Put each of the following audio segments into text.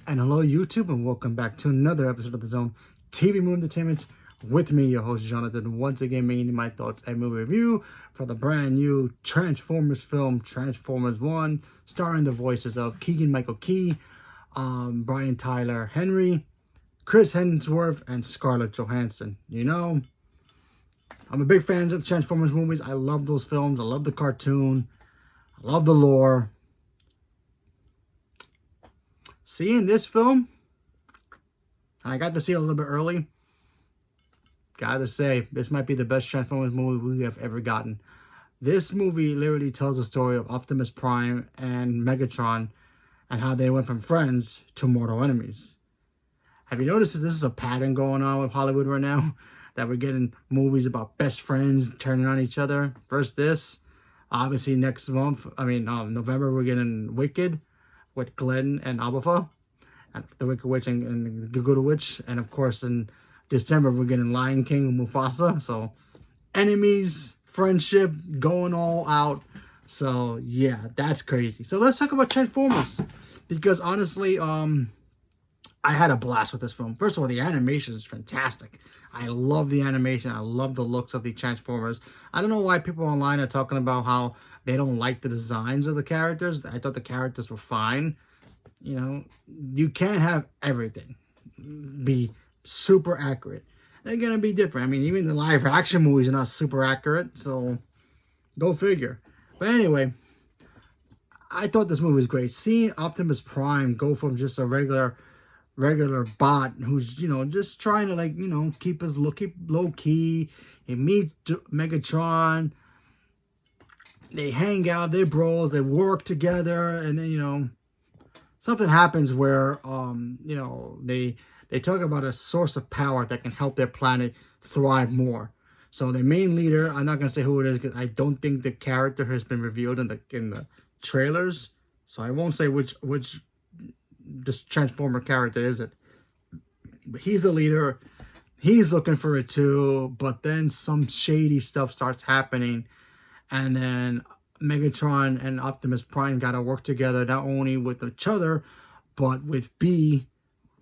And hello, YouTube, and welcome back to another episode of The Zone TV Movie Entertainment with me, your host, Jonathan, once again bringing my thoughts and movie review for the brand new Transformers film, Transformers 1, starring the voices of Keegan-Michael Key, Brian Tyler Henry, Chris Hemsworth, and Scarlett Johansson. You know, I'm a big fan of the Transformers movies. I love those films. I love the cartoon. I love the lore. Seeing this film, I got to see it a little bit early. Gotta say, this might be the best Transformers movie we have ever gotten. This movie literally tells the story of Optimus Prime and Megatron and how they went from friends to mortal enemies. Have you noticed that this is a pattern going on with Hollywood right now? That we're getting movies about best friends turning on each other. First this, obviously next month, November, we're getting Wicked with Glenn and Abafa, and the Wicked Witch and the Good Witch, and of course in December we're getting Lion King and Mufasa. So enemies, friendship, going all out. So yeah, that's crazy. So let's talk about Transformers, because honestly, I had a blast with this film. First of all, the animation is fantastic. I love the animation. I love the looks of the Transformers. I don't know why people online are talking about how they don't like the designs of the characters. I thought the characters were fine. You know, you can't have everything be super accurate. They're going to be different. I mean, even the live action movies are not super accurate. So, go figure. But anyway, I thought this movie was great. Seeing Optimus Prime go from just a regular bot who's, just trying to keep low key. He meets Megatron. They hang out, they bros, they work together, and then something happens where they talk about a source of power that can help their planet thrive more. So the main leader, I'm not gonna say who it is because I don't think the character has been revealed in the trailers. So I won't say which this Transformer character is it. But he's the leader. He's looking for it too, but then some shady stuff starts happening, and then Megatron and Optimus Prime gotta work together, not only with each other, but with B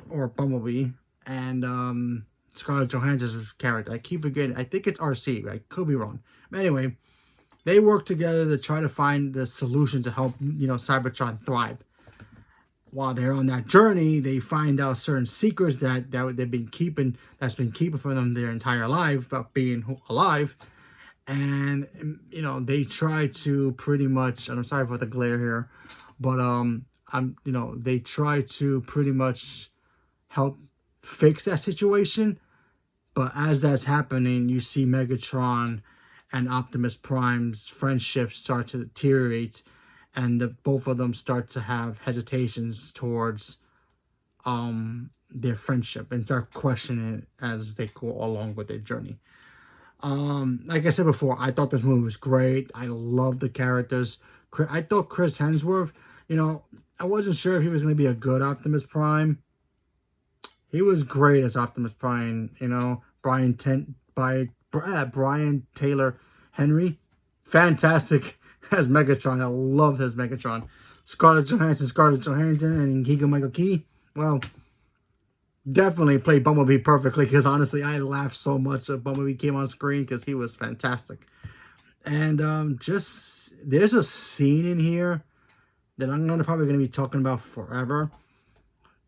or Bumblebee and Scarlett Johansson's character. I keep forgetting. I think it's RC. I could be wrong. But anyway, they work together to try to find the solution to help Cybertron thrive. While they're on that journey, they find out certain secrets that they've been keeping, that's been keeping from them their entire life about being alive. And they try to pretty much, and I'm sorry for the glare here, but they try to pretty much help fix that situation. But as that's happening, you see Megatron and Optimus Prime's friendship start to deteriorate, and both of them start to have hesitations towards their friendship and start questioning it as they go along with their journey. Like I said before, I thought this movie was great. I love the characters. I thought Chris Hemsworth, I wasn't sure if he was going to be a good Optimus Prime. He was great as Optimus Prime. Brian Tyler Henry, fantastic as Megatron. I love his Megatron. Scarlett Johansson, and Keegan-Michael Key. Well, definitely played Bumblebee perfectly, because honestly, I laughed so much when Bumblebee came on screen because he was fantastic. And there's a scene in here that I'm probably going to be talking about forever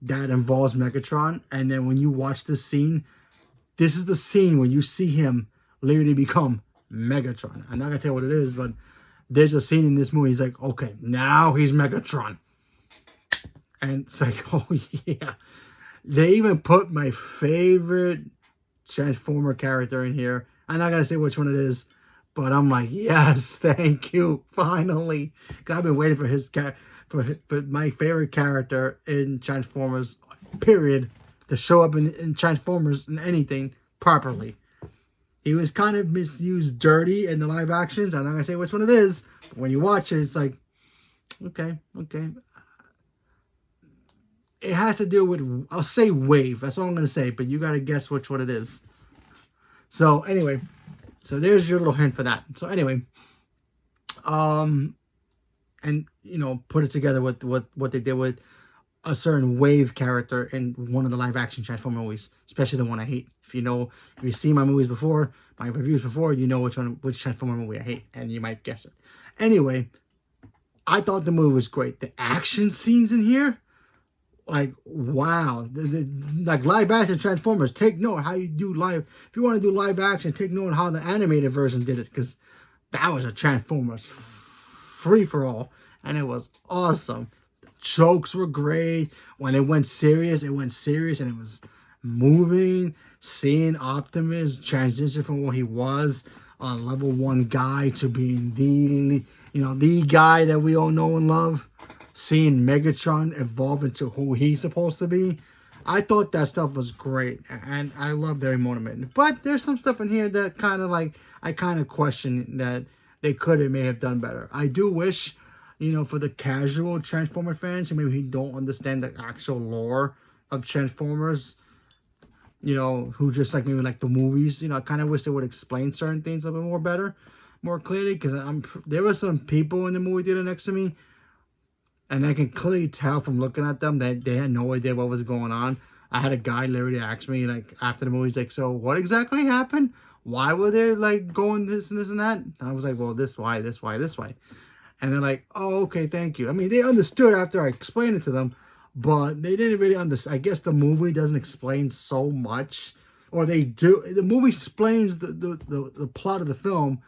that involves Megatron. And then when you watch this scene, this is the scene where you see him literally become Megatron. I'm not going to tell you what it is, but there's a scene in this movie. He's like, okay, now he's Megatron. And it's like, oh yeah. They even put my favorite Transformer character in here. I'm not going to say which one it is, but I'm like, yes, thank you, finally. Because I've been waiting for for my favorite character in Transformers, period, to show up in Transformers in anything properly. He was kind of misused dirty in the live actions. I'm not going to say which one it is, but when you watch it, it's like, okay. It has to do with, I'll say Wave. That's all I'm going to say, but you got to guess which one it is. So anyway, so there's your little hint for that. So anyway, and put it together with what they did with a certain wave character in one of the live action Transformer movies, especially the one I hate. If you've seen my movies before, my reviews before, you know which Transformer movie I hate, and you might guess it. Anyway, I thought the movie was great. The action scenes in here, like, wow. Like live action Transformers, take note how you do live. If you want to do live action, take note how the animated version did it, because that was a Transformers free-for-all, and it was awesome. The jokes were great. When it went serious, and it was moving. Seeing Optimus transition from what he was, a level 1 guy, to being the guy that we all know and love. Seeing Megatron evolve into who he's supposed to be. I thought that stuff was great, and I love very motivating. But there's some stuff in here that kind of like, I kind of question that they may have done better. I do wish, for the casual Transformer fans who maybe don't understand the actual lore of Transformers, who just like maybe like the movies, I kind of wish they would explain certain things a bit more clearly, because there were some people in the movie theater next to me, and I can clearly tell from looking at them that they had no idea what was going on. I had a guy literally ask me, like, after the movie, he's like, so what exactly happened? Why were they, like, going this and this and that? And I was like, well, this, why, this, why, this way. And they're like, oh, okay, thank you. I mean, they understood after I explained it to them, but they didn't really understand. I guess the movie doesn't explain so much. Or they do. The movie explains the plot of the film,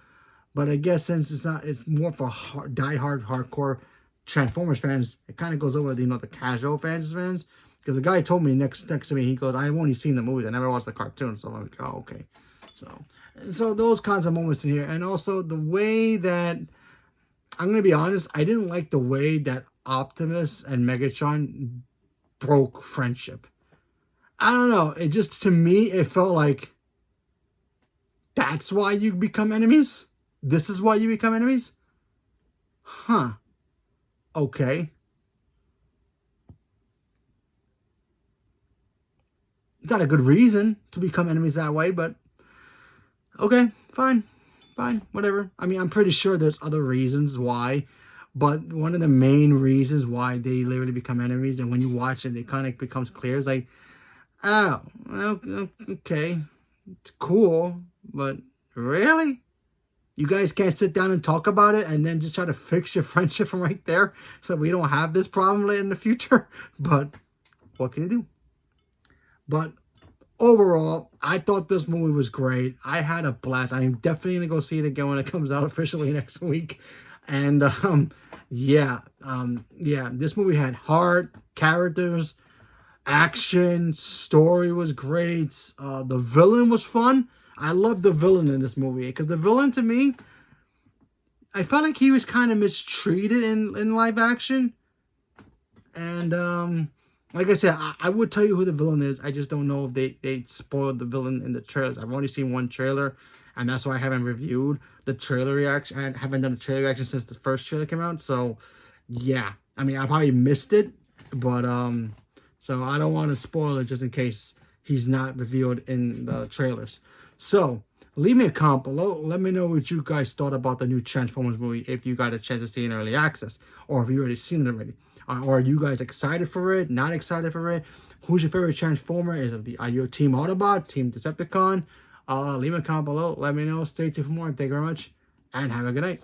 but I guess since it's more for die-hard, hardcore Transformers fans, it kind of goes over the casual fans. Because the guy told me next to me, he goes, I've only seen the movie, I never watched the cartoon. So I'm like, oh, okay. So those kinds of moments in here. And also the way that, I'm going to be honest, I didn't like the way that Optimus and Megatron broke friendship. I don't know. It just, to me, it felt like, that's why you become enemies? This is why you become enemies? Huh. Okay. It's not a good reason to become enemies that way, but okay, fine, whatever. I mean, I'm pretty sure there's other reasons why, but one of the main reasons why they literally become enemies, and when you watch it, it kind of becomes clear. It's like, oh, okay, it's cool, but really? You guys can't sit down and talk about it and then just try to fix your friendship from right there so we don't have this problem later in the future? But what can you do? But overall, I thought this movie was great. I had a blast. I'm definitely going to go see it again when it comes out officially next week. And yeah, this movie had heart, characters, action, story was great. The villain was fun. I loved the villain in this movie, because the villain, to me, I felt like he was kind of mistreated in live action. And like I said, I would tell you who the villain is. I just don't know if they spoiled the villain in the trailers. I've only seen one trailer, and that's why I haven't reviewed the trailer reaction. I haven't done a trailer reaction since the first trailer came out. So, yeah. I mean, I probably missed it, but so I don't want to spoil it just in case he's not revealed in the trailers. So, leave me a comment below. Let me know what you guys thought about the new Transformers movie, if you got a chance to see it in early access, or if you already seen it already. Or are you guys excited for it? Not excited for it? Who's your favorite Transformer? Are you Team Autobot? Team Decepticon? Leave me a comment below. Let me know. Stay tuned for more. Thank you very much. And have a good night.